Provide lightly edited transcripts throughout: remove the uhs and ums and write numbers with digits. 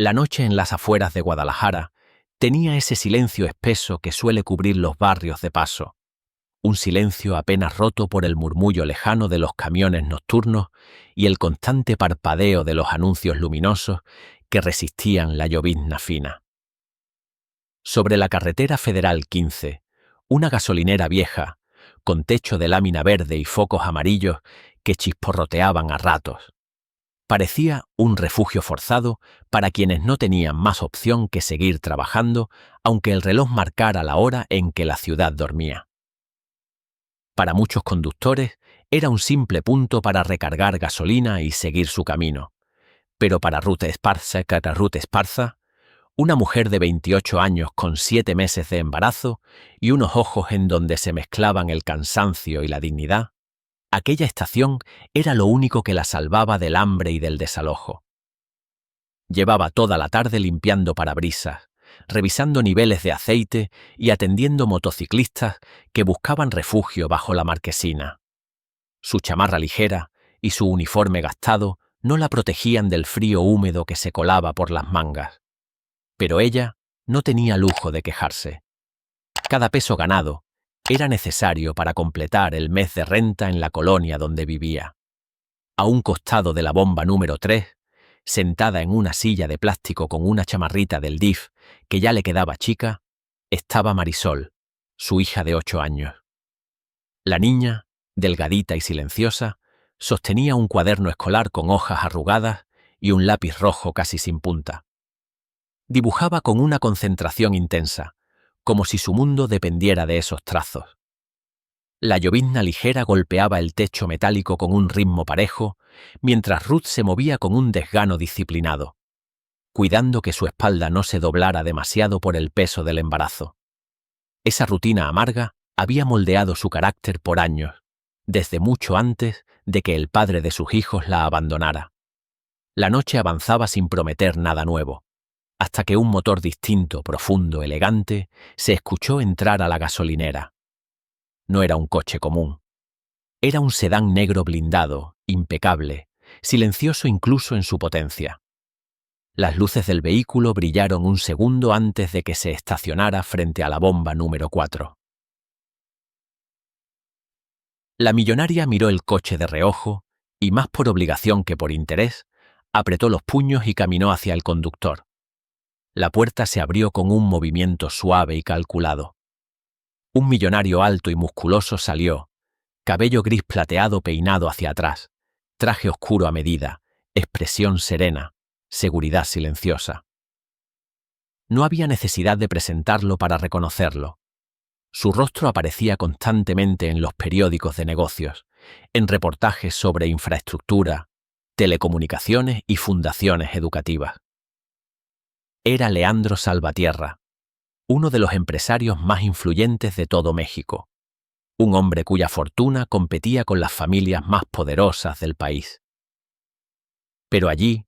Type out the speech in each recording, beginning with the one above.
La noche en las afueras de Guadalajara tenía ese silencio espeso que suele cubrir los barrios de paso, un silencio apenas roto por el murmullo lejano de los camiones nocturnos y el constante parpadeo de los anuncios luminosos que resistían la llovizna fina. Sobre la carretera Federal 15, una gasolinera vieja, con techo de lámina verde y focos amarillos que chisporroteaban a ratos. Parecía un refugio forzado para quienes no tenían más opción que seguir trabajando, aunque el reloj marcara la hora en que la ciudad dormía. Para muchos conductores era un simple punto para recargar gasolina y seguir su camino, pero para Ruth Esparza, una mujer de 28 años con 7 meses de embarazo y unos ojos en donde se mezclaban el cansancio y la dignidad, aquella estación era lo único que la salvaba del hambre y del desalojo. Llevaba toda la tarde limpiando parabrisas, revisando niveles de aceite y atendiendo motociclistas que buscaban refugio bajo la marquesina. Su chamarra ligera y su uniforme gastado no la protegían del frío húmedo que se colaba por las mangas. Pero ella no tenía lujo de quejarse. Cada peso ganado era necesario para completar el mes de renta en la colonia donde vivía. A un costado de la bomba número 3, sentada en una silla de plástico con una chamarrita del DIF que ya le quedaba chica, estaba Marisol, su hija de 8 años. La niña, delgadita y silenciosa, sostenía un cuaderno escolar con hojas arrugadas y un lápiz rojo casi sin punta. Dibujaba con una concentración intensa, como si su mundo dependiera de esos trazos. La llovizna ligera golpeaba el techo metálico con un ritmo parejo, mientras Ruth se movía con un desgano disciplinado, cuidando que su espalda no se doblara demasiado por el peso del embarazo. Esa rutina amarga había moldeado su carácter por años, desde mucho antes de que el padre de sus hijos la abandonara. La noche avanzaba sin prometer nada nuevo, hasta que un motor distinto, profundo, elegante, se escuchó entrar a la gasolinera. No era un coche común. Era un sedán negro blindado, impecable, silencioso incluso en su potencia. Las luces del vehículo brillaron un segundo antes de que se estacionara frente a la bomba número 4. La millonaria miró el coche de reojo y, más por obligación que por interés, apretó los puños y caminó hacia el conductor. La puerta se abrió con un movimiento suave y calculado. Un millonario alto y musculoso salió, cabello gris plateado peinado hacia atrás, traje oscuro a medida, expresión serena, seguridad silenciosa. No había necesidad de presentarlo para reconocerlo. Su rostro aparecía constantemente en los periódicos de negocios, en reportajes sobre infraestructura, telecomunicaciones y fundaciones educativas. Era Leandro Salvatierra, uno de los empresarios más influyentes de todo México, un hombre cuya fortuna competía con las familias más poderosas del país. Pero allí,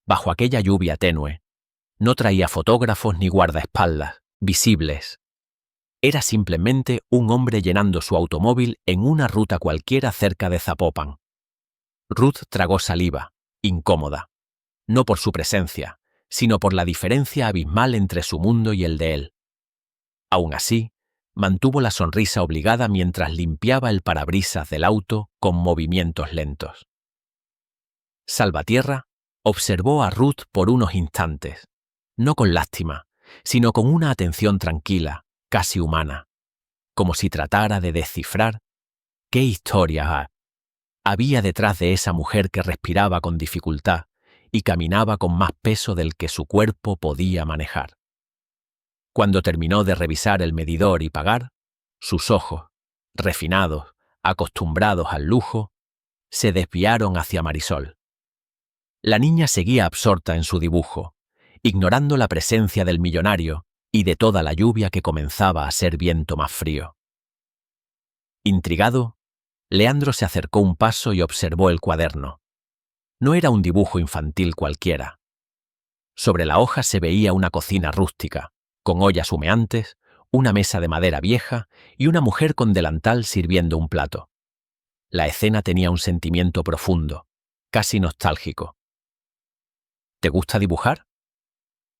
bajo aquella lluvia tenue, no traía fotógrafos ni guardaespaldas visibles. Era simplemente un hombre llenando su automóvil en una ruta cualquiera cerca de Zapopan. Ruth tragó saliva, incómoda, no por su presencia, sino por la diferencia abismal entre su mundo y el de él. Aún así, mantuvo la sonrisa obligada mientras limpiaba el parabrisas del auto con movimientos lentos. Salvatierra observó a Ruth por unos instantes, no con lástima, sino con una atención tranquila, casi humana, como si tratara de descifrar qué historia había detrás de esa mujer que respiraba con dificultad y caminaba con más peso del que su cuerpo podía manejar. Cuando terminó de revisar el medidor y pagar, sus ojos, refinados, acostumbrados al lujo, se desviaron hacia Marisol. La niña seguía absorta en su dibujo, ignorando la presencia del millonario y de toda la lluvia que comenzaba a ser viento más frío. Intrigado, Leandro se acercó un paso y observó el cuaderno. No era un dibujo infantil cualquiera. Sobre la hoja se veía una cocina rústica, con ollas humeantes, una mesa de madera vieja y una mujer con delantal sirviendo un plato. La escena tenía un sentimiento profundo, casi nostálgico. ¿Te gusta dibujar?,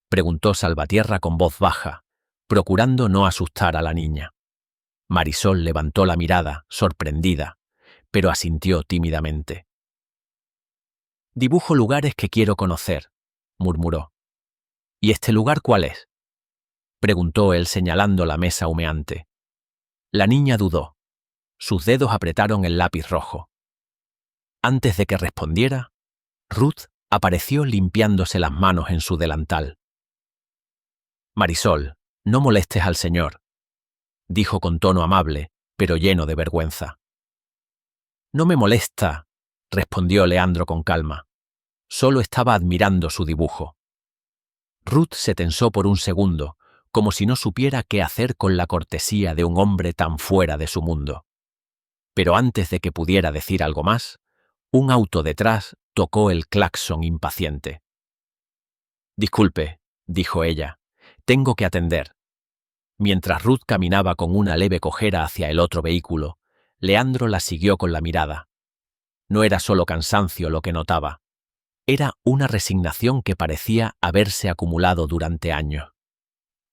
preguntó Salvatierra con voz baja, procurando no asustar a la niña. Marisol levantó la mirada, sorprendida, pero asintió tímidamente. «Dibujo lugares que quiero conocer», murmuró. «¿Y este lugar cuál es?», preguntó él señalando la mesa humeante. La niña dudó. Sus dedos apretaron el lápiz rojo. Antes de que respondiera, Ruth apareció limpiándose las manos en su delantal. «Marisol, no molestes al señor», dijo con tono amable, pero lleno de vergüenza. «No me molesta», respondió Leandro con calma. Solo estaba admirando su dibujo. Ruth se tensó por un segundo, como si no supiera qué hacer con la cortesía de un hombre tan fuera de su mundo. Pero antes de que pudiera decir algo más, un auto detrás tocó el claxon impaciente. «Disculpe», dijo ella, «tengo que atender». Mientras Ruth caminaba con una leve cojera hacia el otro vehículo, Leandro la siguió con la mirada. No era solo cansancio lo que notaba, era una resignación que parecía haberse acumulado durante años.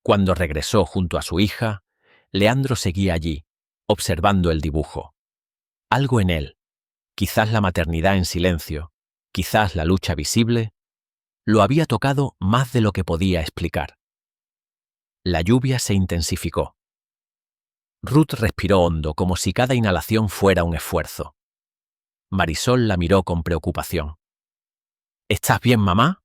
Cuando regresó junto a su hija, Leandro seguía allí, observando el dibujo. Algo en él, quizás la maternidad en silencio, quizás la lucha visible, lo había tocado más de lo que podía explicar. La lluvia se intensificó. Ruth respiró hondo, como si cada inhalación fuera un esfuerzo. Marisol la miró con preocupación. «¿Estás bien, mamá?»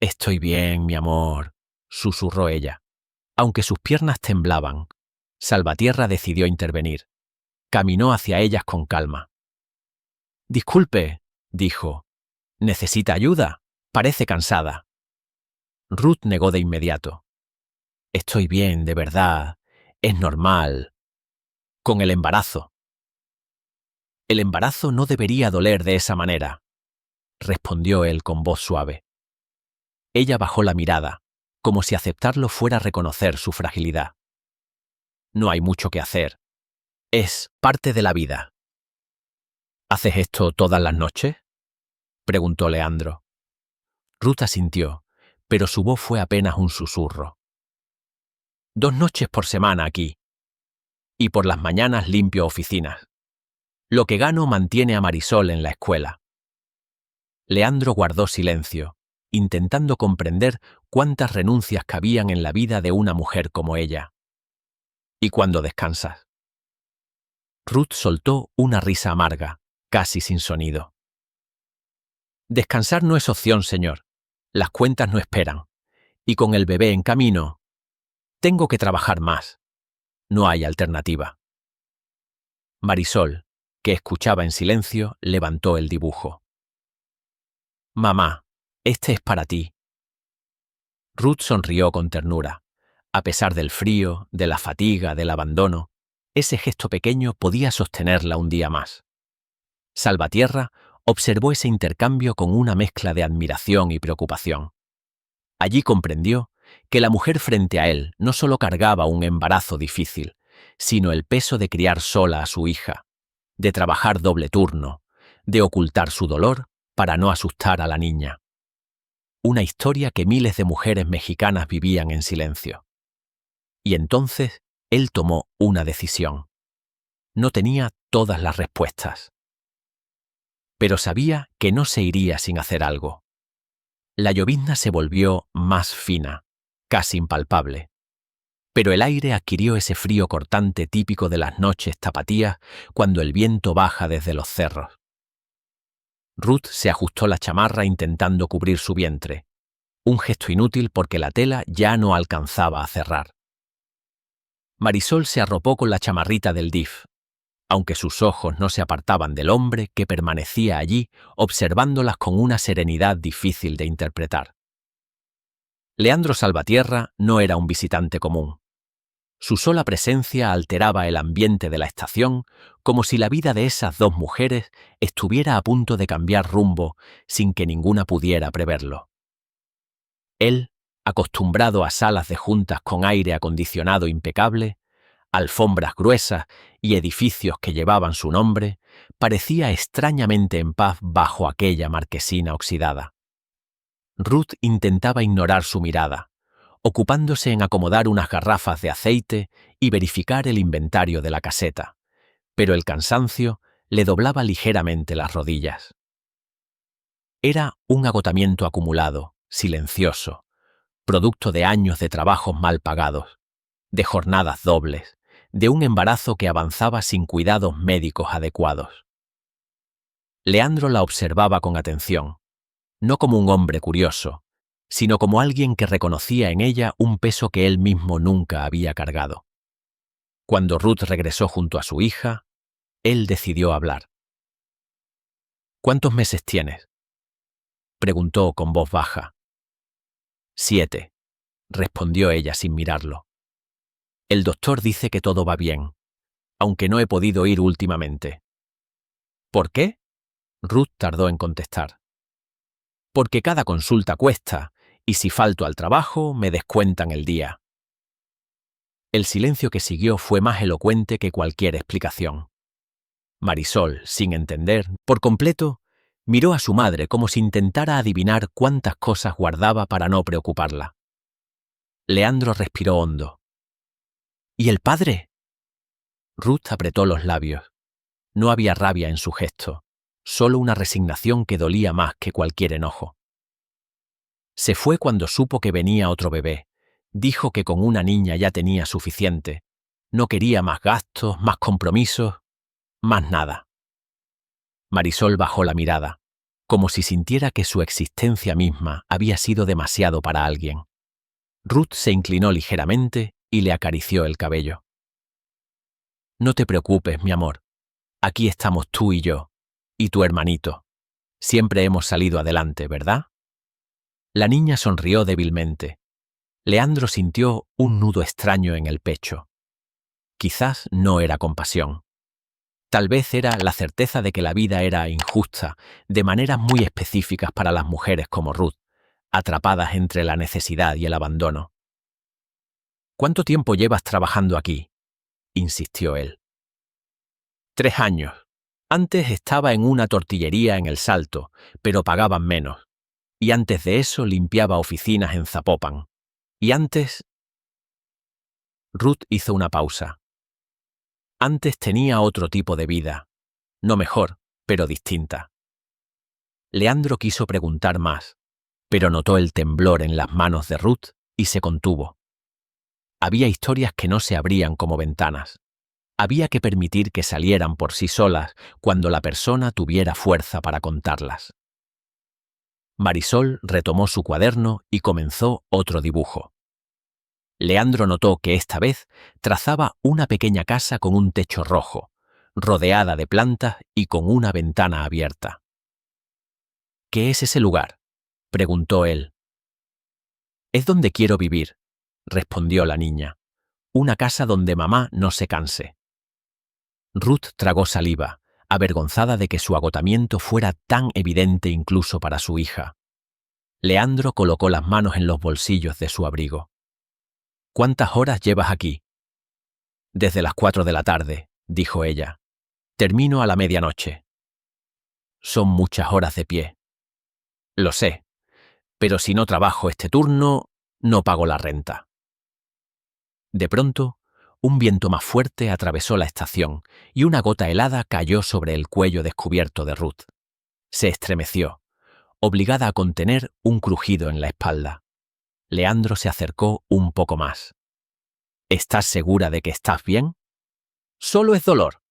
«Estoy bien, mi amor», susurró ella. Aunque sus piernas temblaban, Salvatierra decidió intervenir. Caminó hacia ellas con calma. «Disculpe», dijo. «¿Necesita ayuda? Parece cansada». Ruth negó de inmediato. «Estoy bien, de verdad. Es normal. Con el embarazo». «El embarazo no debería doler de esa manera», respondió él con voz suave. Ella bajó la mirada, como si aceptarlo fuera reconocer su fragilidad. «No hay mucho que hacer. Es parte de la vida». «¿Haces esto todas las noches?», preguntó Leandro. Ruth asintió, pero su voz fue apenas un susurro. «2 noches por semana aquí. Y por las mañanas limpio oficinas. Lo que gano mantiene a Marisol en la escuela». Leandro guardó silencio, intentando comprender cuántas renuncias cabían en la vida de una mujer como ella. «¿Y cuándo descansas?». Ruth soltó una risa amarga, casi sin sonido. «Descansar no es opción, señor. Las cuentas no esperan. Y con el bebé en camino, tengo que trabajar más. No hay alternativa». Marisol, que escuchaba en silencio, levantó el dibujo. «Mamá, este es para ti». Ruth sonrió con ternura. A pesar del frío, de la fatiga, del abandono, ese gesto pequeño podía sostenerla un día más. Salvatierra observó ese intercambio con una mezcla de admiración y preocupación. Allí comprendió que la mujer frente a él no solo cargaba un embarazo difícil, sino el peso de criar sola a su hija, de trabajar doble turno, de ocultar su dolor para no asustar a la niña. Una historia que miles de mujeres mexicanas vivían en silencio. Y entonces él tomó una decisión. No tenía todas las respuestas, pero sabía que no se iría sin hacer algo. La llovizna se volvió más fina, casi impalpable, pero el aire adquirió ese frío cortante típico de las noches tapatías cuando el viento baja desde los cerros. Ruth se ajustó la chamarra intentando cubrir su vientre, un gesto inútil porque la tela ya no alcanzaba a cerrar. Marisol se arropó con la chamarrita del DIF, aunque sus ojos no se apartaban del hombre que permanecía allí observándolas con una serenidad difícil de interpretar. Leandro Salvatierra no era un visitante común. Su sola presencia alteraba el ambiente de la estación como si la vida de esas dos mujeres estuviera a punto de cambiar rumbo sin que ninguna pudiera preverlo. Él, acostumbrado a salas de juntas con aire acondicionado impecable, alfombras gruesas y edificios que llevaban su nombre, parecía extrañamente en paz bajo aquella marquesina oxidada. Ruth intentaba ignorar su mirada, ocupándose en acomodar unas garrafas de aceite y verificar el inventario de la caseta, pero el cansancio le doblaba ligeramente las rodillas. Era un agotamiento acumulado, silencioso, producto de años de trabajos mal pagados, de jornadas dobles, de un embarazo que avanzaba sin cuidados médicos adecuados. Leandro la observaba con atención, no como un hombre curioso, sino como alguien que reconocía en ella un peso que él mismo nunca había cargado. Cuando Ruth regresó junto a su hija, él decidió hablar. ¿Cuántos meses tienes?, preguntó con voz baja. 7, respondió ella sin mirarlo. El doctor dice que todo va bien, aunque no he podido ir últimamente. ¿Por qué?, Ruth tardó en contestar. Porque cada consulta cuesta, y si falto al trabajo, me descuentan el día. El silencio que siguió fue más elocuente que cualquier explicación. Marisol, sin entender, por completo, miró a su madre como si intentara adivinar cuántas cosas guardaba para no preocuparla. Leandro respiró hondo. ¿Y el padre? Ruth apretó los labios. No había rabia en su gesto, solo una resignación que dolía más que cualquier enojo. Se fue cuando supo que venía otro bebé. Dijo que con una niña ya tenía suficiente. No quería más gastos, más compromisos, más nada. Marisol bajó la mirada, como si sintiera que su existencia misma había sido demasiado para alguien. Ruth se inclinó ligeramente y le acarició el cabello. No te preocupes, mi amor. Aquí estamos tú y yo, y tu hermanito. Siempre hemos salido adelante, ¿verdad? La niña sonrió débilmente. Leandro sintió un nudo extraño en el pecho. Quizás no era compasión. Tal vez era la certeza de que la vida era injusta, de maneras muy específicas para las mujeres como Ruth, atrapadas entre la necesidad y el abandono. ¿Cuánto tiempo llevas trabajando aquí?, insistió él. 3 años. Antes estaba en una tortillería en El Salto, pero pagaban menos. Y antes de eso limpiaba oficinas en Zapopan. Y antes... Ruth hizo una pausa. Antes tenía otro tipo de vida. No mejor, pero distinta. Leandro quiso preguntar más, pero notó el temblor en las manos de Ruth y se contuvo. Había historias que no se abrían como ventanas. Había que permitir que salieran por sí solas cuando la persona tuviera fuerza para contarlas. Marisol retomó su cuaderno y comenzó otro dibujo. Leandro notó que esta vez trazaba una pequeña casa con un techo rojo, rodeada de plantas y con una ventana abierta. ¿Qué es ese lugar?, preguntó él. Es donde quiero vivir, respondió la niña. Una casa donde mamá no se canse. Ruth tragó saliva, avergonzada de que su agotamiento fuera tan evidente incluso para su hija. Leandro colocó las manos en los bolsillos de su abrigo. ¿Cuántas horas llevas aquí? Desde las 4 de la tarde, dijo ella. Termino a la medianoche. Son muchas horas de pie. Lo sé, pero si no trabajo este turno, no pago la renta. De pronto, un viento más fuerte atravesó la estación y una gota helada cayó sobre el cuello descubierto de Ruth. Se estremeció, obligada a contener un crujido en la espalda. Leandro se acercó un poco más. ¿Estás segura de que estás bien? Solo es dolor.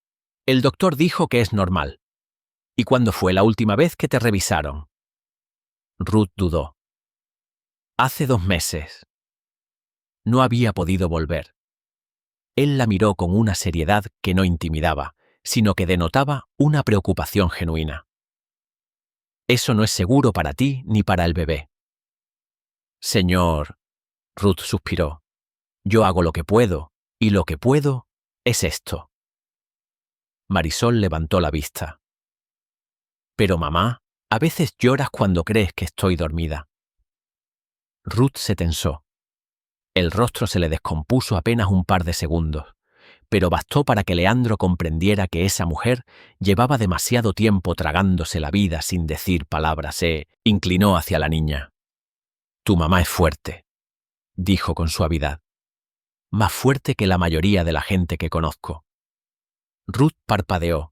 El doctor dijo que es normal. ¿Y cuándo fue la última vez que te revisaron? Ruth dudó. Hace 2 meses. No había podido volver. Él la miró con una seriedad que no intimidaba, sino que denotaba una preocupación genuina. Eso no es seguro para ti ni para el bebé. Señor, Ruth suspiró, yo hago lo que puedo, y lo que puedo es esto. Marisol levantó la vista. Pero mamá, a veces lloras cuando crees que estoy dormida. Ruth se tensó. El rostro se le descompuso apenas un par de segundos, pero bastó para que Leandro comprendiera que esa mujer llevaba demasiado tiempo tragándose la vida sin decir palabras. Se inclinó hacia la niña. Tu mamá es fuerte, dijo con suavidad. Más fuerte que la mayoría de la gente que conozco. Ruth parpadeó,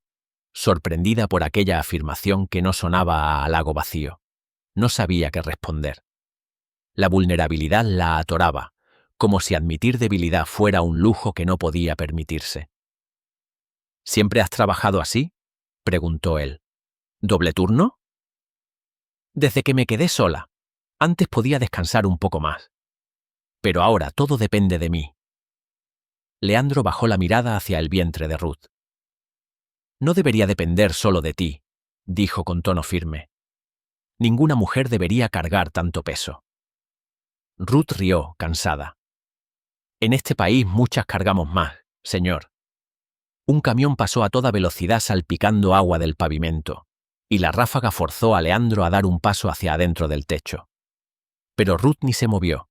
sorprendida por aquella afirmación que no sonaba a halago vacío. No sabía qué responder. La vulnerabilidad la atoraba, como si admitir debilidad fuera un lujo que no podía permitirse. ¿Siempre has trabajado así?, preguntó él. ¿Doble turno? Desde que me quedé sola. Antes podía descansar un poco más. Pero ahora todo depende de mí. Leandro bajó la mirada hacia el vientre de Ruth. No debería depender solo de ti, dijo con tono firme. Ninguna mujer debería cargar tanto peso. Ruth rió, cansada. En este país muchas cargamos más, señor. Un camión pasó a toda velocidad salpicando agua del pavimento, y la ráfaga forzó a Leandro a dar un paso hacia adentro del techo. Pero Ruth ni se movió.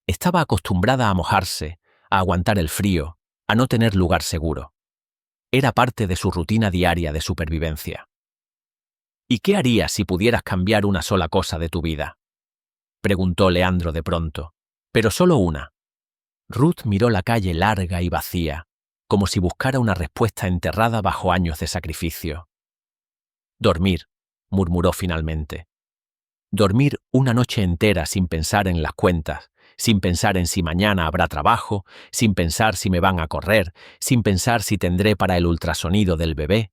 Estaba acostumbrada a mojarse, a aguantar el frío, a no tener lugar seguro. Era parte de su rutina diaria de supervivencia. ¿Y qué harías si pudieras cambiar una sola cosa de tu vida?, preguntó Leandro de pronto, pero solo una. Ruth miró la calle larga y vacía, como si buscara una respuesta enterrada bajo años de sacrificio. Dormir, murmuró finalmente. Dormir una noche entera sin pensar en las cuentas, sin pensar en si mañana habrá trabajo, sin pensar si me van a correr, sin pensar si tendré para el ultrasonido del bebé.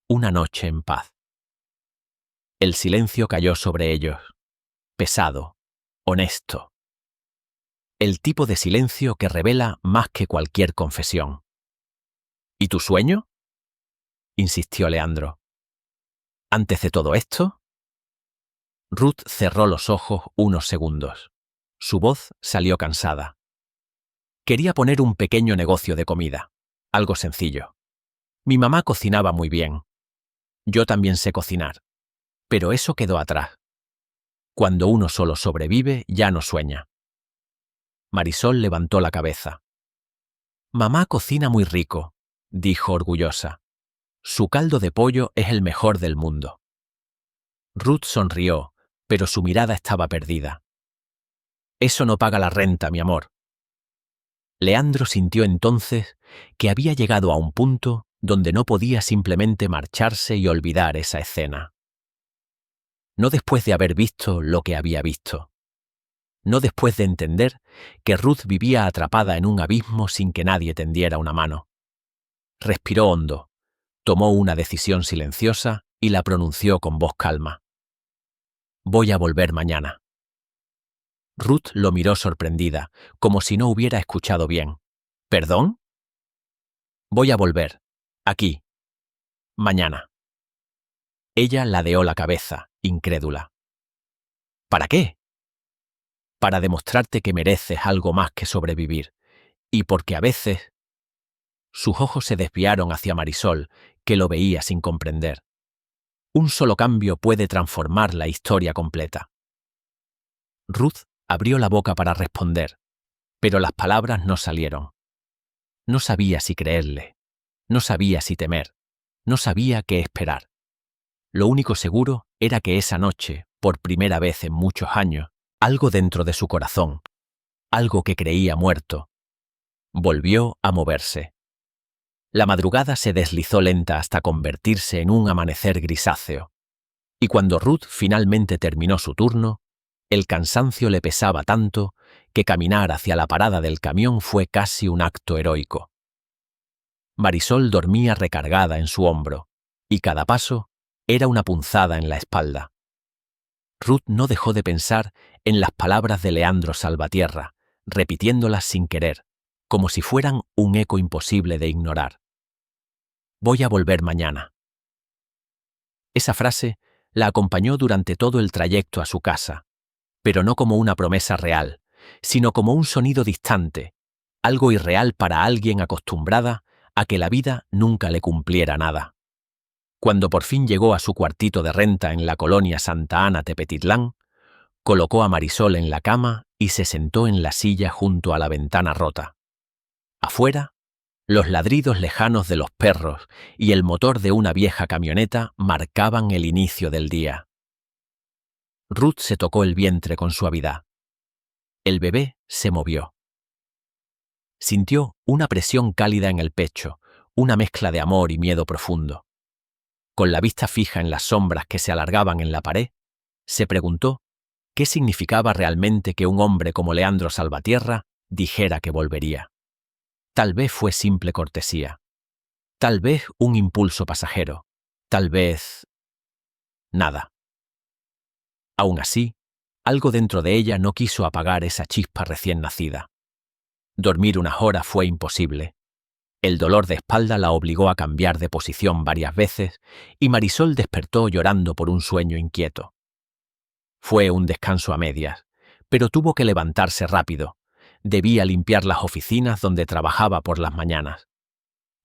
Una noche en paz. El silencio cayó sobre ellos, pesado, honesto. El tipo de silencio que revela más que cualquier confesión. ¿Y tu sueño?, insistió Leandro. ¿Antes de todo esto? Ruth cerró los ojos unos segundos. Su voz salió cansada. Quería poner un pequeño negocio de comida, algo sencillo. Mi mamá cocinaba muy bien. Yo también sé cocinar. Pero eso quedó atrás. Cuando uno solo sobrevive, ya no sueña. Marisol levantó la cabeza. Mamá cocina muy rico, dijo orgullosa. Su caldo de pollo es el mejor del mundo. Ruth sonrió, pero su mirada estaba perdida. Eso no paga la renta, mi amor. Leandro sintió entonces que había llegado a un punto donde no podía simplemente marcharse y olvidar esa escena. No después de haber visto lo que había visto. No después de entender que Ruth vivía atrapada en un abismo sin que nadie tendiera una mano. Respiró hondo, tomó una decisión silenciosa y la pronunció con voz calma. Voy a volver mañana. Ruth lo miró sorprendida, como si no hubiera escuchado bien. ¿Perdón? Voy a volver. Aquí. Mañana. Ella ladeó la cabeza, incrédula. ¿Para qué? Para demostrarte que mereces algo más que sobrevivir, y porque a veces... Sus ojos se desviaron hacia Marisol, que lo veía sin comprender. Un solo cambio puede transformar la historia completa. Ruth abrió la boca para responder, pero las palabras no salieron. No sabía si creerle, no sabía si temer, no sabía qué esperar. Lo único seguro era que esa noche, por primera vez en muchos años, algo dentro de su corazón, algo que creía muerto, volvió a moverse. La madrugada se deslizó lenta hasta convertirse en un amanecer grisáceo, y cuando Ruth finalmente terminó su turno, el cansancio le pesaba tanto que caminar hacia la parada del camión fue casi un acto heroico. Marisol dormía recargada en su hombro, y cada paso era una punzada en la espalda. Ruth no dejó de pensar en las palabras de Leandro Salvatierra, repitiéndolas sin querer, como si fueran un eco imposible de ignorar. Voy a volver mañana. Esa frase la acompañó durante todo el trayecto a su casa, pero no como una promesa real, sino como un sonido distante, algo irreal para alguien acostumbrada a que la vida nunca le cumpliera nada. Cuando por fin llegó a su cuartito de renta en la colonia Santa Ana Tepetitlán, colocó a Marisol en la cama y se sentó en la silla junto a la ventana rota. Afuera, los ladridos lejanos de los perros y el motor de una vieja camioneta marcaban el inicio del día. Ruth se tocó el vientre con suavidad. El bebé se movió. Sintió una presión cálida en el pecho, una mezcla de amor y miedo profundo. Con la vista fija en las sombras que se alargaban en la pared, se preguntó qué significaba realmente que un hombre como Leandro Salvatierra dijera que volvería. Tal vez fue simple cortesía. Tal vez un impulso pasajero. Tal vez... nada. Aún así, algo dentro de ella no quiso apagar esa chispa recién nacida. Dormir unas horas fue imposible. El dolor de espalda la obligó a cambiar de posición varias veces y Marisol despertó llorando por un sueño inquieto. Fue un descanso a medias, pero tuvo que levantarse rápido. Debía limpiar las oficinas donde trabajaba por las mañanas.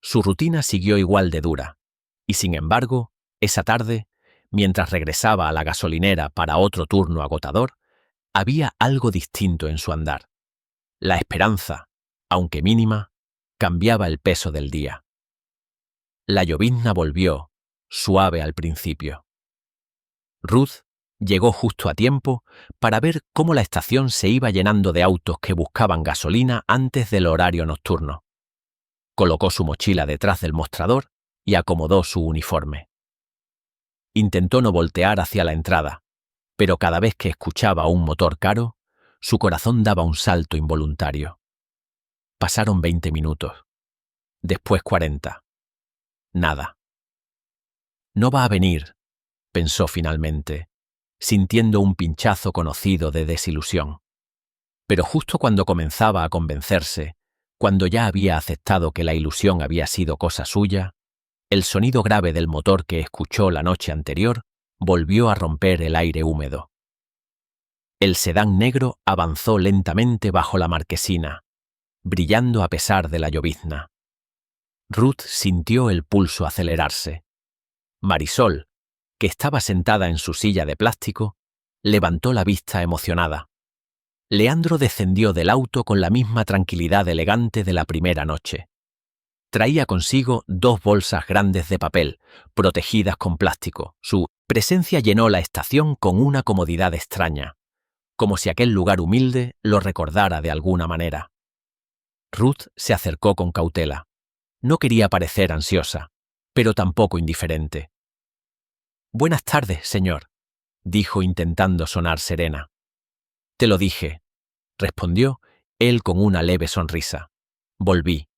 Su rutina siguió igual de dura, y sin embargo, esa tarde, mientras regresaba a la gasolinera para otro turno agotador, había algo distinto en su andar. La esperanza, aunque mínima, cambiaba el peso del día. La llovizna volvió, suave al principio. Ruth llegó justo a tiempo para ver cómo la estación se iba llenando de autos que buscaban gasolina antes del horario nocturno. Colocó su mochila detrás del mostrador y acomodó su uniforme. Intentó no voltear hacia la entrada, pero cada vez que escuchaba un motor caro, su corazón daba un salto involuntario. Pasaron 20 minutos. Después 40. Nada. No va a venir, pensó finalmente, sintiendo un pinchazo conocido de desilusión. Pero justo cuando comenzaba a convencerse, cuando ya había aceptado que la ilusión había sido cosa suya, el sonido grave del motor que escuchó la noche anterior volvió a romper el aire húmedo. El sedán negro avanzó lentamente bajo la marquesina, brillando a pesar de la llovizna. Ruth sintió el pulso acelerarse. Marisol, que estaba sentada en su silla de plástico, levantó la vista emocionada. Leandro descendió del auto con la misma tranquilidad elegante de la primera noche. Traía consigo 2 bolsas grandes de papel, protegidas con plástico. Su presencia llenó la estación con una comodidad extraña, como si aquel lugar humilde lo recordara de alguna manera. Ruth se acercó con cautela. No quería parecer ansiosa, pero tampoco indiferente. «Buenas tardes, señor», dijo intentando sonar serena. «Te lo dije», respondió él con una leve sonrisa. Volví.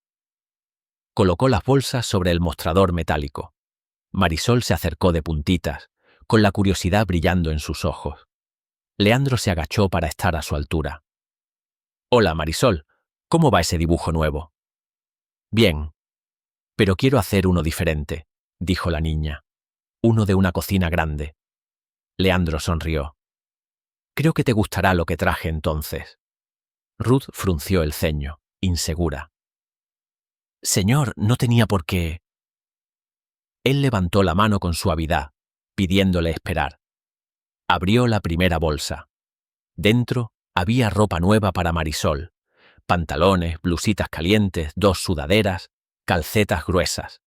Colocó las bolsas sobre el mostrador metálico. Marisol se acercó de puntitas, con la curiosidad brillando en sus ojos. Leandro se agachó para estar a su altura. «Hola, Marisol, ¿cómo va ese dibujo nuevo?» «Bien, pero quiero hacer uno diferente», dijo la niña. «Uno de una cocina grande». Leandro sonrió. «Creo que te gustará lo que traje entonces». Ruth frunció el ceño, insegura. «Señor, no tenía por qué». Él levantó la mano con suavidad, pidiéndole esperar. Abrió la primera bolsa. Dentro había ropa nueva para Marisol, pantalones, blusitas calientes, 2 sudaderas, calcetas gruesas.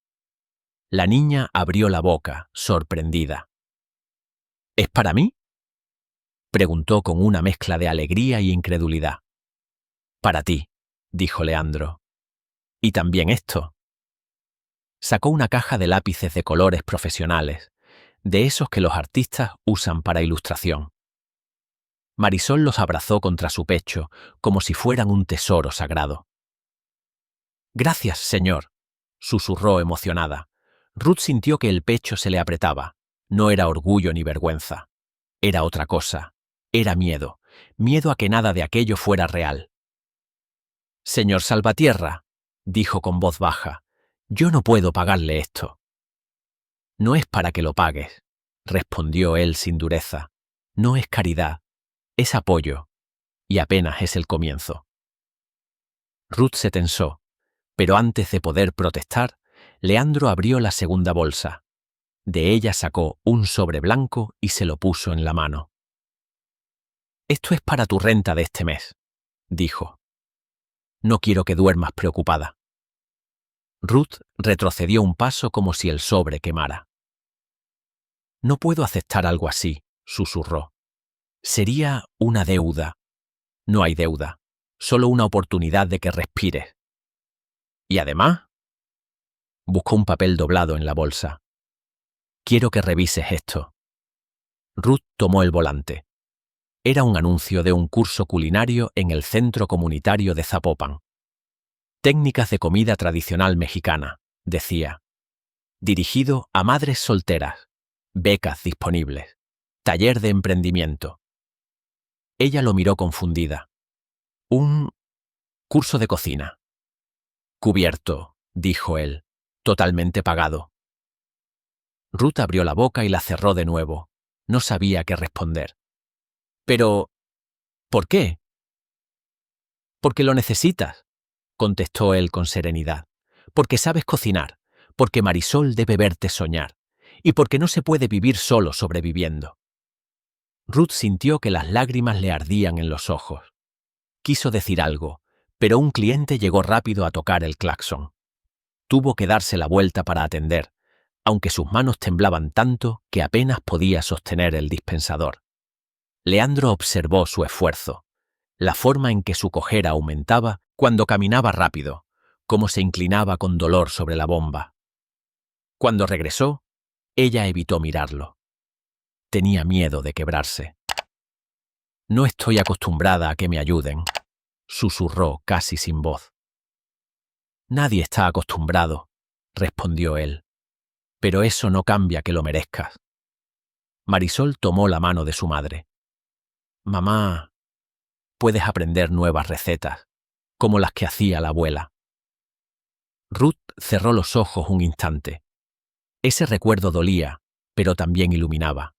La niña abrió la boca, sorprendida. «¿Es para mí?», preguntó con una mezcla de alegría y incredulidad. «Para ti», dijo Leandro. «Y también esto». Sacó una caja de lápices de colores profesionales, de esos que los artistas usan para ilustración. Marisol los abrazó contra su pecho, como si fueran un tesoro sagrado. «Gracias, señor», susurró emocionada. Ruth sintió que el pecho se le apretaba. No era orgullo ni vergüenza. Era otra cosa. Era miedo. Miedo a que nada de aquello fuera real. «Señor Salvatierra», dijo con voz baja, «yo no puedo pagarle esto». «No es para que lo pagues», respondió él sin dureza. «No es caridad, es apoyo, y apenas es el comienzo». Ruth se tensó, pero antes de poder protestar, Leandro abrió la segunda bolsa. De ella sacó un sobre blanco y se lo puso en la mano. «Esto es para tu renta de este mes», dijo. «No quiero que duermas preocupada». Ruth retrocedió un paso como si el sobre quemara. «No puedo aceptar algo así», susurró. Sería una deuda. No hay deuda, solo una oportunidad de que respires. Y además, buscó un papel doblado en la bolsa. Quiero que revises esto. Ruth tomó el volante. Era un anuncio de un curso culinario en el Centro Comunitario de Zapopan. Técnicas de comida tradicional mexicana, decía. Dirigido a madres solteras. Becas disponibles. Taller de emprendimiento. Ella lo miró confundida. Un curso de cocina. Cubierto, dijo él, totalmente pagado. Ruth abrió la boca y la cerró de nuevo. No sabía qué responder. Pero, ¿por qué? Porque lo necesitas, contestó él con serenidad. Porque sabes cocinar, porque Marisol debe verte soñar, y porque no se puede vivir solo sobreviviendo. Ruth sintió que las lágrimas le ardían en los ojos. Quiso decir algo, pero un cliente llegó rápido a tocar el claxon. Tuvo que darse la vuelta para atender, aunque sus manos temblaban tanto que apenas podía sostener el dispensador. Leandro observó su esfuerzo, la forma en que su cojera aumentaba cuando caminaba rápido, cómo se inclinaba con dolor sobre la bomba. Cuando regresó, ella evitó mirarlo. Tenía miedo de quebrarse. No estoy acostumbrada a que me ayuden, susurró casi sin voz. Nadie está acostumbrado, respondió él. Pero eso no cambia que lo merezcas. Marisol tomó la mano de su madre. Mamá, puedes aprender nuevas recetas, como las que hacía la abuela. Ruth cerró los ojos un instante. Ese recuerdo dolía, pero también iluminaba.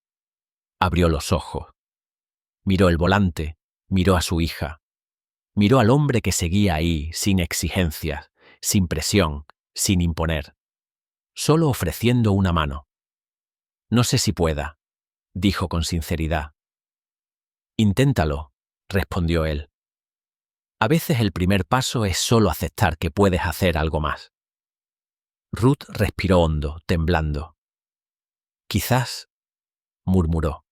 Abrió los ojos. Miró el volante, miró a su hija. Miró al hombre que seguía ahí, sin exigencias, sin presión, sin imponer. Solo ofreciendo una mano. No sé si pueda, dijo con sinceridad. Inténtalo, respondió él. A veces el primer paso es solo aceptar que puedes hacer algo más. Ruth respiró hondo, temblando. Quizás, murmuró.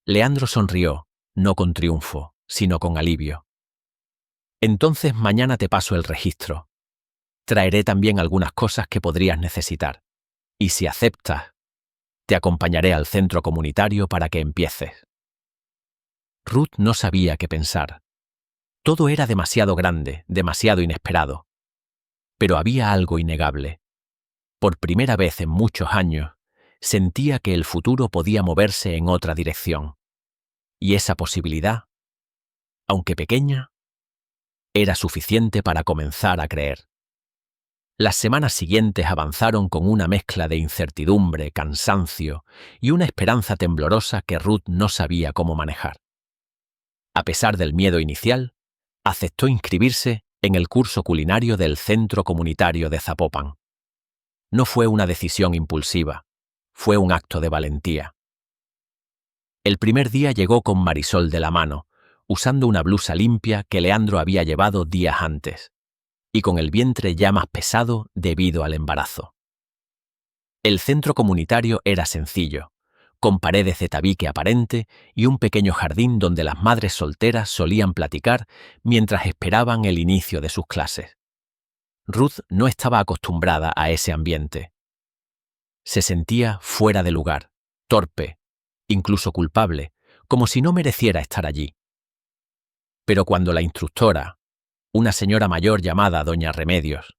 Leandro sonrió, no con triunfo, sino con alivio. Entonces mañana te paso el registro. Traeré también algunas cosas que podrías necesitar. Y si aceptas, te acompañaré al centro comunitario para que empieces. Ruth no sabía qué pensar. Todo era demasiado grande, demasiado inesperado. Pero había algo innegable. Por primera vez en muchos años, sentía que el futuro podía moverse en otra dirección. Y esa posibilidad, aunque pequeña, era suficiente para comenzar a creer. Las semanas siguientes avanzaron con una mezcla de incertidumbre, cansancio y una esperanza temblorosa que Ruth no sabía cómo manejar. A pesar del miedo inicial, aceptó inscribirse en el curso culinario del Centro Comunitario de Zapopan. No fue una decisión impulsiva, fue un acto de valentía. El primer día llegó con Marisol de la mano, usando una blusa limpia que Leandro había llevado días antes, y con el vientre ya más pesado debido al embarazo. El centro comunitario era sencillo, con paredes de tabique aparente y un pequeño jardín donde las madres solteras solían platicar mientras esperaban el inicio de sus clases. Ruth no estaba acostumbrada a ese ambiente. Se sentía fuera de lugar, torpe, incluso culpable, como si no mereciera estar allí. Pero cuando la instructora, una señora mayor llamada Doña Remedios,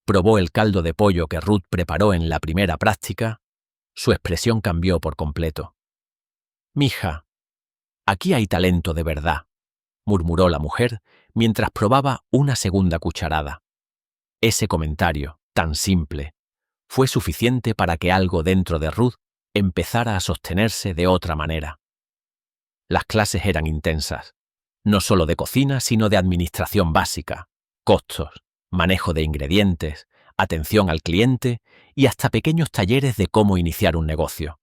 probó el caldo de pollo que Ruth preparó en la primera práctica, su expresión cambió por completo. «Mija, aquí hay talento de verdad», murmuró la mujer mientras probaba una segunda cucharada. Ese comentario, tan simple, fue suficiente para que algo dentro de Ruth empezara a sostenerse de otra manera. Las clases eran intensas, no solo de cocina, sino de administración básica, costos, manejo de ingredientes, atención al cliente y hasta pequeños talleres de cómo iniciar un negocio.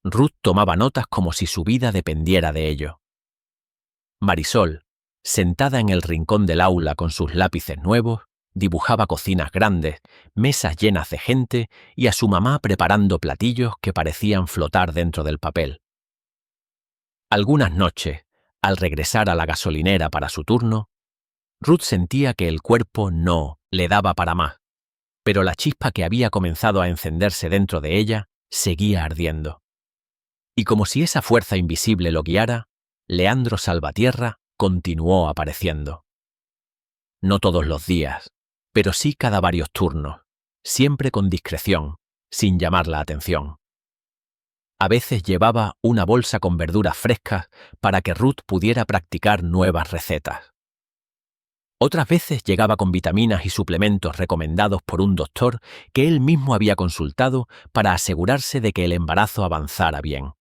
Ruth tomaba notas como si su vida dependiera de ello. Marisol, sentada en el rincón del aula con sus lápices nuevos, dibujaba cocinas grandes, mesas llenas de gente y a su mamá preparando platillos que parecían flotar dentro del papel. Algunas noches, al regresar a la gasolinera para su turno, Ruth sentía que el cuerpo no le daba para más, pero la chispa que había comenzado a encenderse dentro de ella seguía ardiendo. Y como si esa fuerza invisible lo guiara, Leandro Salvatierra continuó apareciendo. No todos los días, pero sí cada varios turnos, siempre con discreción, sin llamar la atención. A veces llevaba una bolsa con verduras frescas para que Ruth pudiera practicar nuevas recetas. Otras veces llegaba con vitaminas y suplementos recomendados por un doctor que él mismo había consultado para asegurarse de que el embarazo avanzara bien.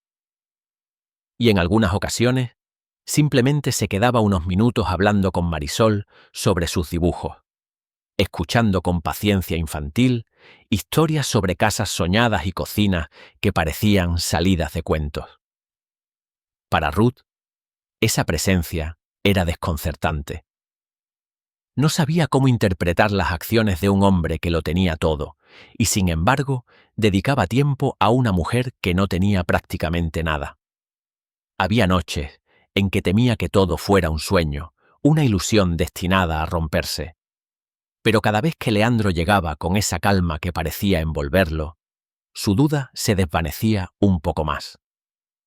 Y en algunas ocasiones, simplemente se quedaba unos minutos hablando con Marisol sobre sus dibujos, escuchando con paciencia infantil historias sobre casas soñadas y cocinas que parecían salidas de cuentos. Para Ruth, esa presencia era desconcertante. No sabía cómo interpretar las acciones de un hombre que lo tenía todo, y sin embargo, dedicaba tiempo a una mujer que no tenía prácticamente nada. Había noches en que temía que todo fuera un sueño, una ilusión destinada a romperse. Pero cada vez que Leandro llegaba con esa calma que parecía envolverlo, su duda se desvanecía un poco más.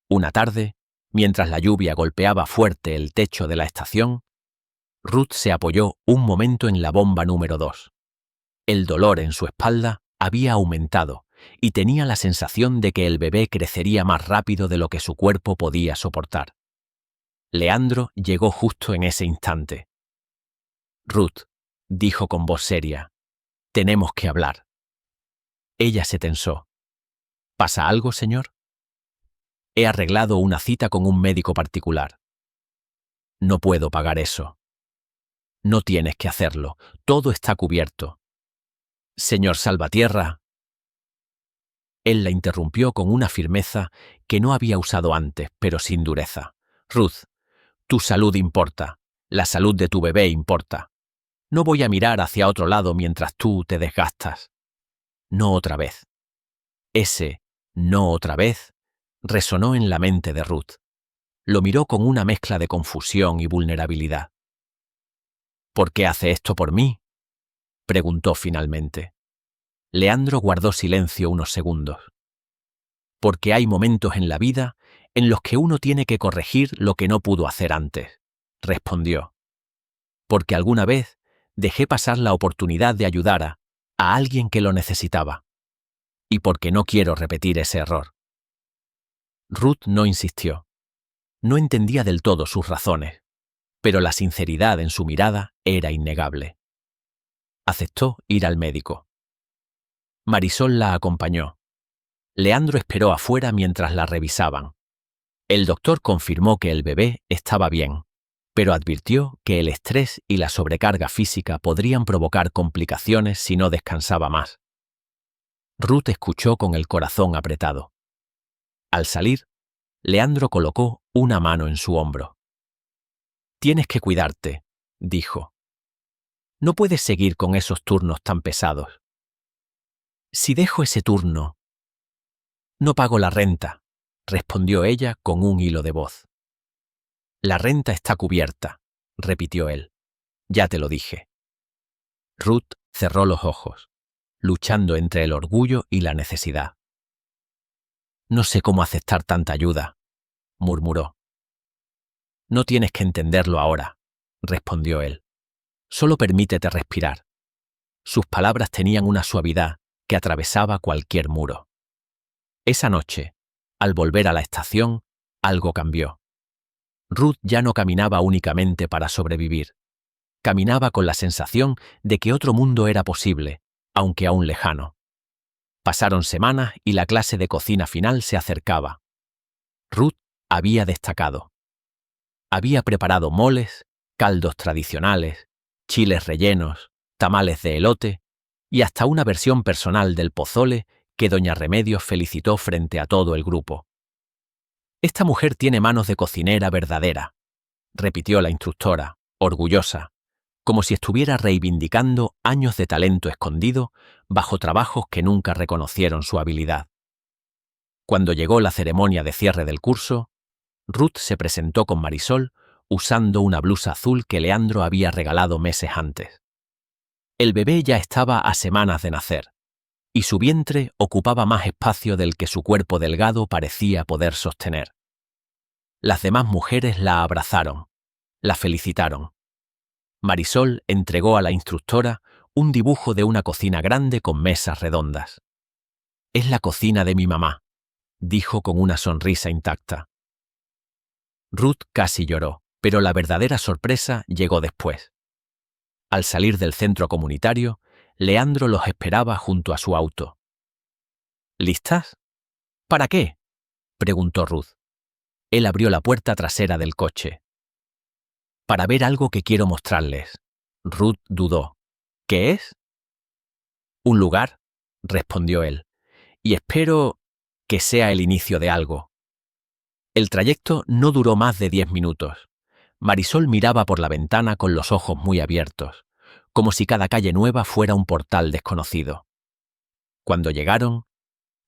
Una tarde, mientras la lluvia golpeaba fuerte el techo de la estación, Ruth se apoyó un momento en la bomba número 2. El dolor en su espalda había aumentado y tenía la sensación de que el bebé crecería más rápido de lo que su cuerpo podía soportar. Leandro llegó justo en ese instante. «Ruth», dijo con voz seria, «tenemos que hablar». Ella se tensó. «¿Pasa algo, señor?» «He arreglado una cita con un médico particular». «No puedo pagar eso». «No tienes que hacerlo. Todo está cubierto». «Señor Salvatierra». Él la interrumpió con una firmeza que no había usado antes, pero sin dureza. «Ruth, tu salud importa. La salud de tu bebé importa. No voy a mirar hacia otro lado mientras tú te desgastas». «No otra vez». Ese «no otra vez» resonó en la mente de Ruth. Lo miró con una mezcla de confusión y vulnerabilidad. «¿Por qué hace esto por mí?», preguntó finalmente. Leandro guardó silencio unos segundos. «Porque hay momentos en la vida en los que uno tiene que corregir lo que no pudo hacer antes», respondió. «Porque alguna vez dejé pasar la oportunidad de ayudar a alguien que lo necesitaba. Y porque no quiero repetir ese error». Ruth no insistió. No entendía del todo sus razones, pero la sinceridad en su mirada era innegable. Aceptó ir al médico. Marisol la acompañó. Leandro esperó afuera mientras la revisaban. El doctor confirmó que el bebé estaba bien, pero advirtió que el estrés y la sobrecarga física podrían provocar complicaciones si no descansaba más. Ruth escuchó con el corazón apretado. Al salir, Leandro colocó una mano en su hombro. «Tienes que cuidarte», dijo. «No puedes seguir con esos turnos tan pesados». «Si dejo ese turno, no pago la renta», respondió ella con un hilo de voz. «La renta está cubierta», repitió él. «Ya te lo dije». Ruth cerró los ojos, luchando entre el orgullo y la necesidad. «No sé cómo aceptar tanta ayuda», murmuró. «No tienes que entenderlo ahora», respondió él. «Solo permítete respirar». Sus palabras tenían una suavidad que atravesaba cualquier muro. Esa noche, al volver a la estación, algo cambió. Ruth ya no caminaba únicamente para sobrevivir. Caminaba con la sensación de que otro mundo era posible, aunque aún lejano. Pasaron semanas y la clase de cocina final se acercaba. Ruth había destacado. Había preparado moles, caldos tradicionales, chiles rellenos, tamales de elote y hasta una versión personal del pozole que doña Remedios felicitó frente a todo el grupo. «Esta mujer tiene manos de cocinera verdadera», repitió la instructora, orgullosa, como si estuviera reivindicando años de talento escondido bajo trabajos que nunca reconocieron su habilidad. Cuando llegó la ceremonia de cierre del curso, Ruth se presentó con Marisol usando una blusa azul que Leandro había regalado meses antes. El bebé ya estaba a semanas de nacer, y su vientre ocupaba más espacio del que su cuerpo delgado parecía poder sostener. Las demás mujeres la abrazaron, la felicitaron. Marisol entregó a la instructora un dibujo de una cocina grande con mesas redondas. «Es la cocina de mi mamá», dijo con una sonrisa intacta. Ruth casi lloró, pero la verdadera sorpresa llegó después. Al salir del centro comunitario, Leandro los esperaba junto a su auto. «¿Listas? ¿Para qué?», preguntó Ruth. Él abrió la puerta trasera del coche. «Para ver algo que quiero mostrarles». Ruth dudó. «¿Qué es?» «Un lugar», respondió él, «y espero que sea el inicio de algo». El trayecto no duró más de 10 minutos. Marisol miraba por la ventana con los ojos muy abiertos, como si cada calle nueva fuera un portal desconocido. Cuando llegaron,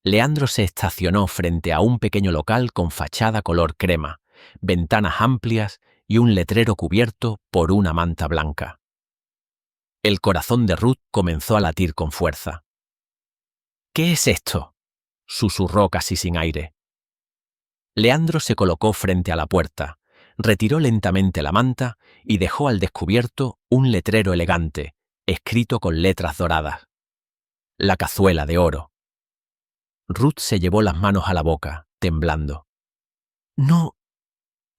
Leandro se estacionó frente a un pequeño local con fachada color crema, ventanas amplias y un letrero cubierto por una manta blanca. El corazón de Ruth comenzó a latir con fuerza. «¿Qué es esto?», susurró casi sin aire. Leandro se colocó frente a la puerta, retiró lentamente la manta y dejó al descubierto un letrero elegante, escrito con letras doradas. «La cazuela de oro». Ruth se llevó las manos a la boca, temblando. «No,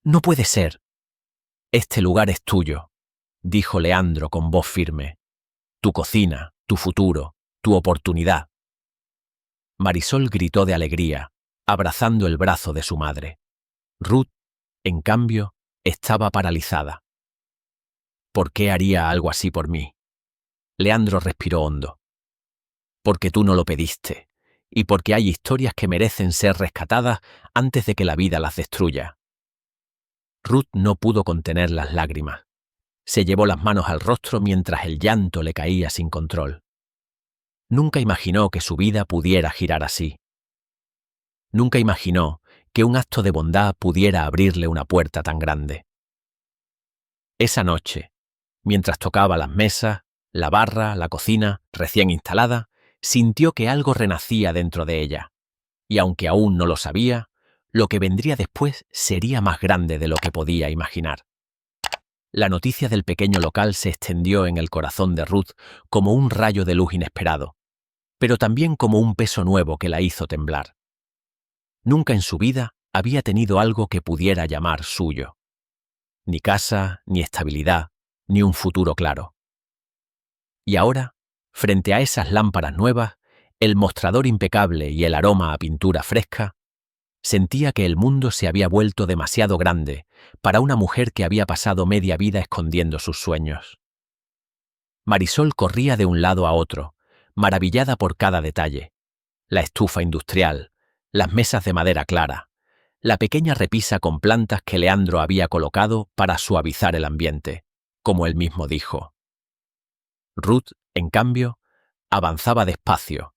no puede ser». «Este lugar es tuyo», dijo Leandro con voz firme. «Tu cocina, tu futuro, tu oportunidad». Marisol gritó de alegría, abrazando el brazo de su madre. Ruth, en cambio, estaba paralizada. «¿Por qué haría algo así por mí?». Leandro respiró hondo. «Porque tú no lo pediste, y porque hay historias que merecen ser rescatadas antes de que la vida las destruya». Ruth no pudo contener las lágrimas. Se llevó las manos al rostro mientras el llanto le caía sin control. Nunca imaginó que su vida pudiera girar así. Nunca imaginó que un acto de bondad pudiera abrirle una puerta tan grande. Esa noche, mientras tocaba las mesas, la barra, la cocina, recién instalada, sintió que algo renacía dentro de ella, y aunque aún no lo sabía, lo que vendría después sería más grande de lo que podía imaginar. La noticia del pequeño local se extendió en el corazón de Ruth como un rayo de luz inesperado, pero también como un peso nuevo que la hizo temblar. Nunca en su vida había tenido algo que pudiera llamar suyo. Ni casa, ni estabilidad, ni un futuro claro. Y ahora, frente a esas lámparas nuevas, el mostrador impecable y el aroma a pintura fresca, sentía que el mundo se había vuelto demasiado grande para una mujer que había pasado media vida escondiendo sus sueños. Marisol corría de un lado a otro, maravillada por cada detalle. La estufa industrial, las mesas de madera clara, la pequeña repisa con plantas que Leandro había colocado para suavizar el ambiente, como él mismo dijo. Ruth, en cambio, avanzaba despacio,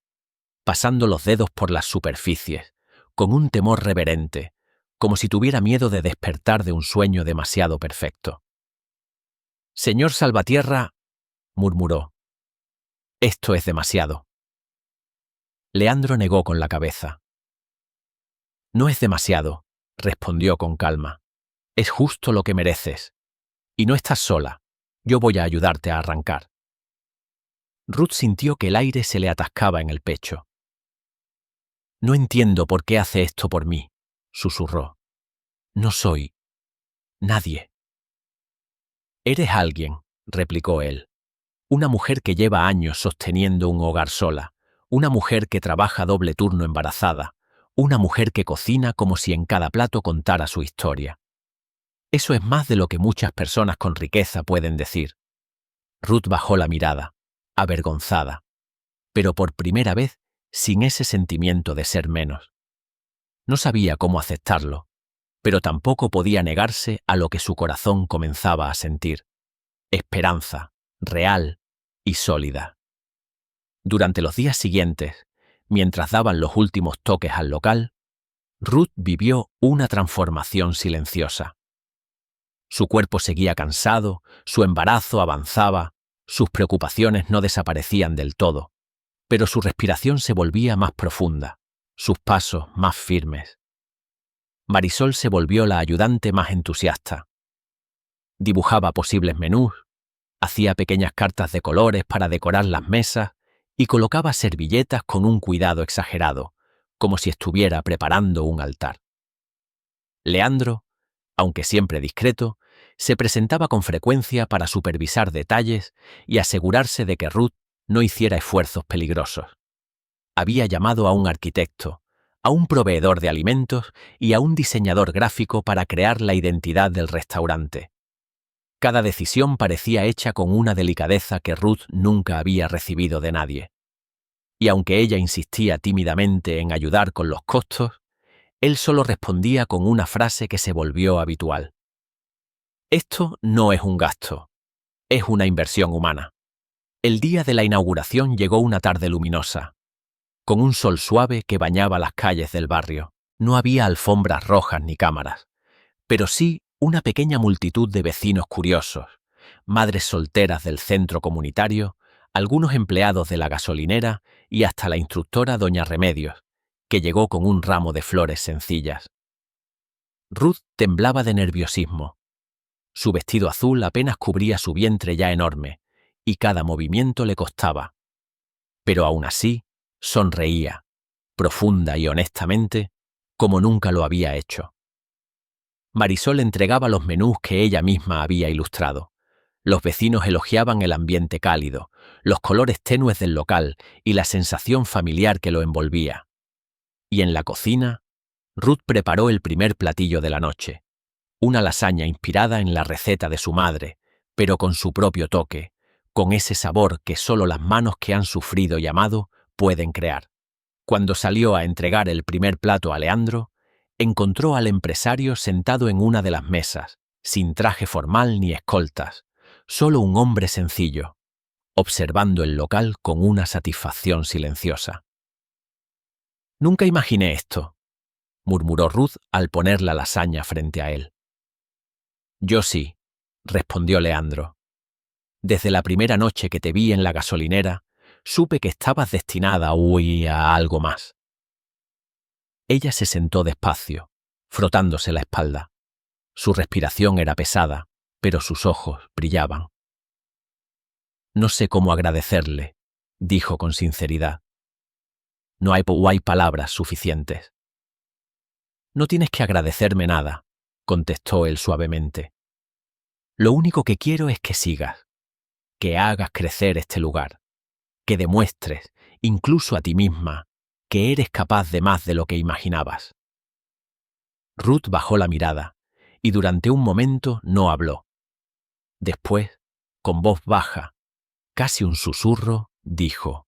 pasando los dedos por las superficies, con un temor reverente, como si tuviera miedo de despertar de un sueño demasiado perfecto. «Señor Salvatierra», murmuró, «esto es demasiado». Leandro negó con la cabeza. «No es demasiado», respondió con calma. «Es justo lo que mereces. Y no estás sola. Yo voy a ayudarte a arrancar». Ruth sintió que el aire se le atascaba en el pecho. «No entiendo por qué hace esto por mí», susurró. «No soy nadie». «Eres alguien», replicó él. «Una mujer que lleva años sosteniendo un hogar sola, una mujer que trabaja doble turno embarazada, una mujer que cocina como si en cada plato contara su historia. Eso es más de lo que muchas personas con riqueza pueden decir». Ruth bajó la mirada, avergonzada, pero por primera vez sin ese sentimiento de ser menos. No sabía cómo aceptarlo, pero tampoco podía negarse a lo que su corazón comenzaba a sentir: esperanza, real y sólida. Durante los días siguientes, mientras daban los últimos toques al local, Ruth vivió una transformación silenciosa. Su cuerpo seguía cansado, su embarazo avanzaba, sus preocupaciones no desaparecían del todo, pero su respiración se volvía más profunda, sus pasos más firmes. Marisol se volvió la ayudante más entusiasta. Dibujaba posibles menús, hacía pequeñas cartas de colores para decorar las mesas y colocaba servilletas con un cuidado exagerado, como si estuviera preparando un altar. Leandro, aunque siempre discreto, se presentaba con frecuencia para supervisar detalles y asegurarse de que Ruth no hiciera esfuerzos peligrosos. Había llamado a un arquitecto, a un proveedor de alimentos y a un diseñador gráfico para crear la identidad del restaurante. Cada decisión parecía hecha con una delicadeza que Ruth nunca había recibido de nadie. Y aunque ella insistía tímidamente en ayudar con los costos, él solo respondía con una frase que se volvió habitual. Esto no es un gasto, es una inversión humana. El día de la inauguración llegó una tarde luminosa, con un sol suave que bañaba las calles del barrio. No había alfombras rojas ni cámaras, pero sí una pequeña multitud de vecinos curiosos, madres solteras del centro comunitario, algunos empleados de la gasolinera y hasta la instructora doña Remedios, que llegó con un ramo de flores sencillas. Ruth temblaba de nerviosismo. Su vestido azul apenas cubría su vientre ya enorme, y cada movimiento le costaba. Pero aún así, sonreía, profunda y honestamente, como nunca lo había hecho. Marisol entregaba los menús que ella misma había ilustrado. Los vecinos elogiaban el ambiente cálido, los colores tenues del local y la sensación familiar que lo envolvía. Y en la cocina, Ruth preparó el primer platillo de la noche, una lasaña inspirada en la receta de su madre, pero con su propio toque, con ese sabor que solo las manos que han sufrido y amado pueden crear. Cuando salió a entregar el primer plato a Leandro, encontró al empresario sentado en una de las mesas, sin traje formal ni escoltas, solo un hombre sencillo, observando el local con una satisfacción silenciosa. «Nunca imaginé esto», murmuró Ruth al poner la lasaña frente a él. «Yo sí», respondió Leandro. «Desde la primera noche que te vi en la gasolinera, supe que estabas destinada a algo más». Ella se sentó despacio, frotándose la espalda. Su respiración era pesada, pero sus ojos brillaban. «No sé cómo agradecerle», dijo con sinceridad. «No hay palabras suficientes». «No tienes que agradecerme nada», contestó él suavemente. «Lo único que quiero es que sigas, que hagas crecer este lugar, que demuestres, incluso a ti misma, que eres capaz de más de lo que imaginabas». Ruth bajó la mirada y durante un momento no habló. Después, con voz baja, casi un susurro, dijo: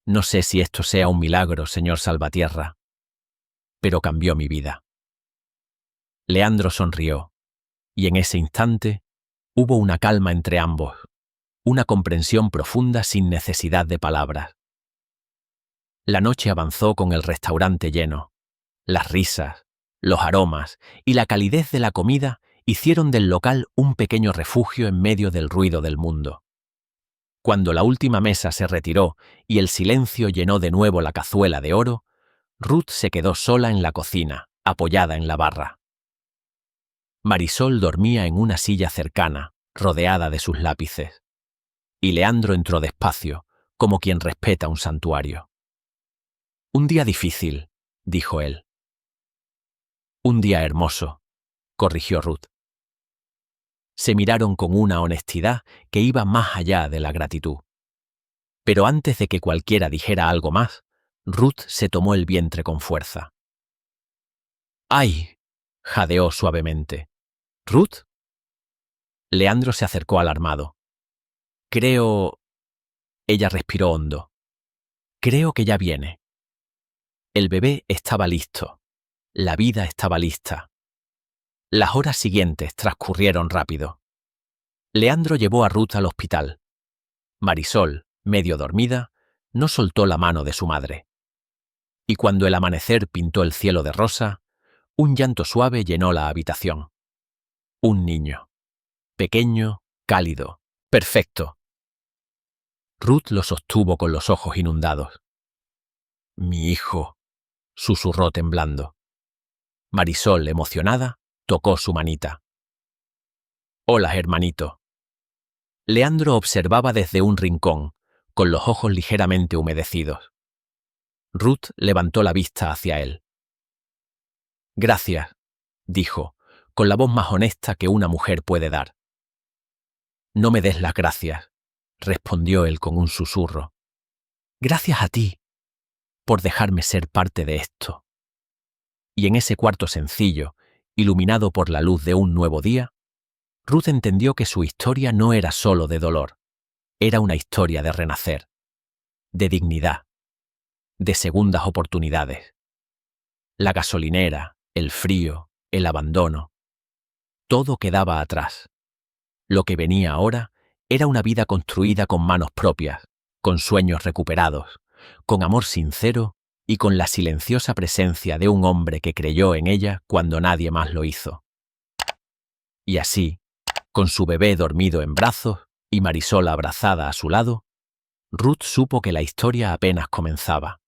«No sé si esto sea un milagro, señor Salvatierra, pero cambió mi vida». Leandro sonrió, y en ese instante hubo una calma entre ambos, una comprensión profunda sin necesidad de palabras. La noche avanzó con el restaurante lleno. Las risas, los aromas y la calidez de la comida hicieron del local un pequeño refugio en medio del ruido del mundo. Cuando la última mesa se retiró y el silencio llenó de nuevo la cazuela de oro, Ruth se quedó sola en la cocina, apoyada en la barra. Marisol dormía en una silla cercana, rodeada de sus lápices. Y Leandro entró despacio, como quien respeta un santuario. «Un día difícil», dijo él. «Un día hermoso», corrigió Ruth. Se miraron con una honestidad que iba más allá de la gratitud. Pero antes de que cualquiera dijera algo más, Ruth se tomó el vientre con fuerza. «¡Ay!», jadeó suavemente. «¿Ruth?». Leandro se acercó alarmado. «Creo…». Ella respiró hondo. «Creo que ya viene». El bebé estaba listo. La vida estaba lista. Las horas siguientes transcurrieron rápido. Leandro llevó a Ruth al hospital. Marisol, medio dormida, no soltó la mano de su madre. y cuando el amanecer pintó el cielo de rosa, un llanto suave llenó la habitación. Un niño. Pequeño, cálido, perfecto. Ruth lo sostuvo con los ojos inundados. «Mi hijo», susurró temblando. Marisol, emocionada, tocó su manita. «Hola, hermanito». Leandro observaba desde un rincón, con los ojos ligeramente humedecidos. Ruth levantó la vista hacia él. «Gracias», dijo, con la voz más honesta que una mujer puede dar. «No me des las gracias», respondió él con un susurro. «Gracias a ti, por dejarme ser parte de esto». Y en ese cuarto sencillo, iluminado por la luz de un nuevo día, Ruth entendió que su historia no era solo de dolor, era una historia de renacer, de dignidad, de segundas oportunidades. La gasolinera, el frío, el abandono, todo quedaba atrás. Lo que venía ahora era una vida construida con manos propias, con sueños recuperados, con amor sincero y con la silenciosa presencia de un hombre que creyó en ella cuando nadie más lo hizo. Y así, con su bebé dormido en brazos y Marisol abrazada a su lado, Ruth supo que la historia apenas comenzaba.